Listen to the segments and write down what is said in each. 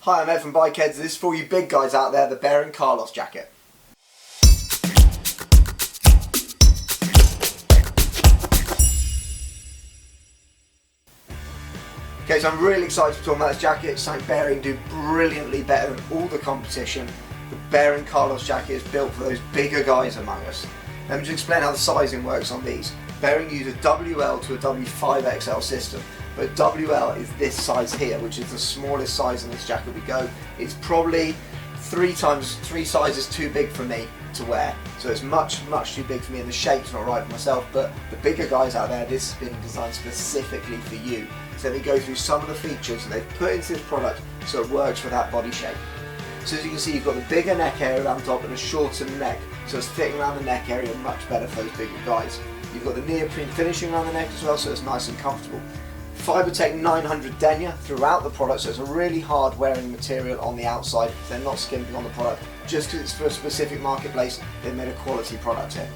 Hi, I'm Ed from Bikerheadz. This is for you big guys out there, the Bering jacket. Okay, so I'm really excited to talk about this jacket. It's something Bering do brilliantly better than all the competition. The Bering jacket is built for those bigger guys among us. Let me just explain how the sizing works on these. Bering use a WL to a W5XL system, but WL is this size here, which is the smallest size in this jacket we go. It's probably three sizes too big for me to wear, so it's much too big for me, and the shape's not right for myself. But the bigger guys out there, this has been designed specifically for you. So they go through some of the features that they've put into this product so it works for that body shape. So as you can see, you've got the bigger neck area around the top and a shorter neck, so it's fitting around the neck area much better for those bigger guys. You've got the neoprene finishing around the neck as well, so it's nice and comfortable. Fibertech 900 denier throughout the product, so it's a really hard wearing material on the outside. They're not skimping on the product. Just because it's for a specific marketplace, they've made a quality product here.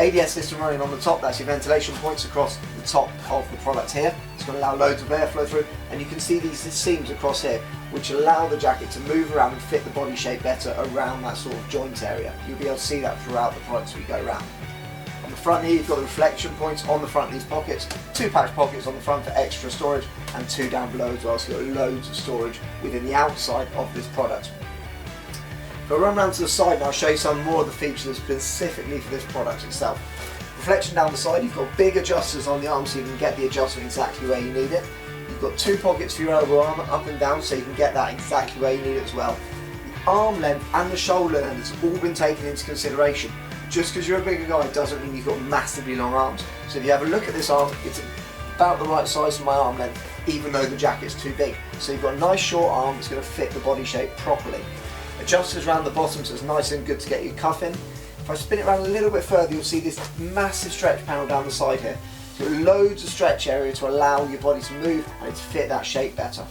ADS system running on the top, that's your ventilation points across the top of the product here. It's going to allow loads of airflow through, and you can see these seams across here which allow the jacket to move around and fit the body shape better around that sort of joint area. You'll be able to see that throughout the products we go around. On the front here, you've got the reflection points on the front of these pockets, 2 patch pockets on the front for extra storage, and 2 down below as well, so you've got loads of storage within the outside of this product. If I run around to the side and I'll show you some more of the features specifically for this product itself. Reflection down the side, you've got big adjusters on the arm so you can get the adjustment exactly where you need it. You've got 2 pockets for your elbow arm up and down so you can get that exactly where you need it as well. The arm length and the shoulder length has all been taken into consideration. Just because you're a bigger guy doesn't mean you've got massively long arms. So if you have a look at this arm, it's about the right size for my arm length, even though the jacket's too big. So you've got a nice short arm that's going to fit the body shape properly. Adjusters around the bottom, so it's nice and good to get your cuff in. If I spin it around a little bit further, you'll see this massive stretch panel down the side here. So loads of stretch area to allow your body to move and to fit that shape better.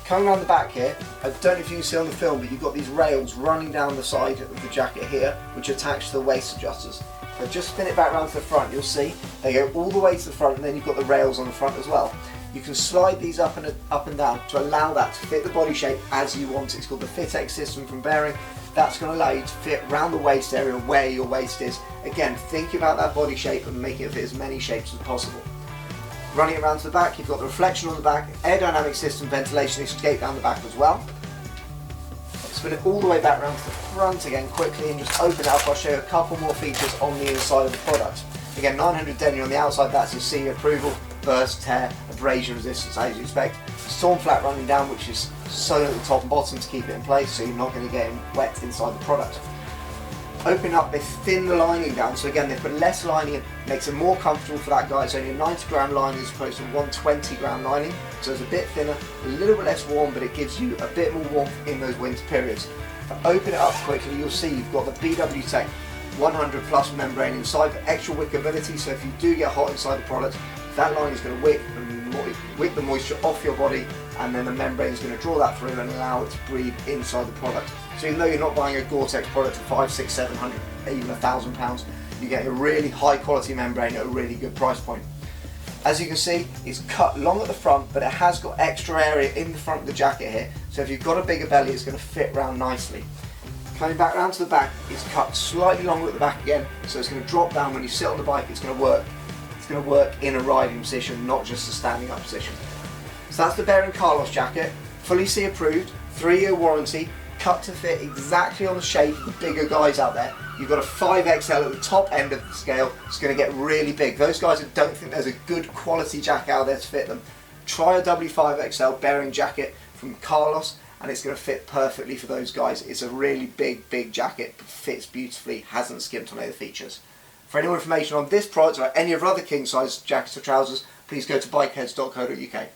Coming around the back here, I don't know if you can see on the film, but you've got these rails running down the side of the jacket here, which are attached to the waist adjusters. If I just spin it back around to the front, you'll see they go all the way to the front, and then you've got the rails on the front as well. You can slide these up and down to allow that to fit the body shape as you want it. It's called the FitX system from Bering. That's going to allow you to fit around the waist area where your waist is. Again, think about that body shape and making it fit as many shapes as possible. Running it around to the back, you've got the reflection on the back, aerodynamic system, ventilation escape down the back as well. Spin it all the way back around to the front again quickly and just open it up. I'll show you a couple more features on the inside of the product. Again, 900 denier on the outside, that's your CE approval, burst, tear, abrasion resistance as you expect. Storm flat running down, which is sewn at the top and bottom to keep it in place so you're not going to get wet inside the product. Open up, they thin the lining down, so again they put less lining in, makes it more comfortable for that guy. It's only a 90 gram lining as opposed to 120 gram lining, so it's a bit thinner, a little bit less warm, but it gives you a bit more warmth in those winter periods. If I open it up quickly, you'll see you've got the BW Tech 100 plus membrane inside for extra wickability, so if you do get hot inside the product, that lining is going to wick the moisture off your body, and then the membrane is going to draw that through and allow it to breathe inside the product. So even though you're not buying a Gore-Tex product for 500, 600, 700, even £1,000, you get a really high quality membrane at a really good price point. As you can see, it's cut long at the front, but it has got extra area in the front of the jacket here, so if you've got a bigger belly, it's going to fit round nicely. Coming back round to the back, it's cut slightly longer at the back again, so it's going to drop down when you sit on the bike. It's going to work. It's going to work in a riding position, not just a standing up position. So that's the Bering jacket, fully CE approved, 3-year warranty, cut to fit exactly on the shape of the bigger guys out there. You've got a 5XL at the top end of the scale. It's going to get really big. Those guys that don't think there's a good quality jacket out there to fit them, try a W5XL Bering jacket from Carlos, and it's going to fit perfectly for those guys. It's a really big jacket, but fits beautifully, hasn't skimped on any of the features. For any more information on this product or any of our other king size jackets or trousers, please go to bikerheadz.co.uk.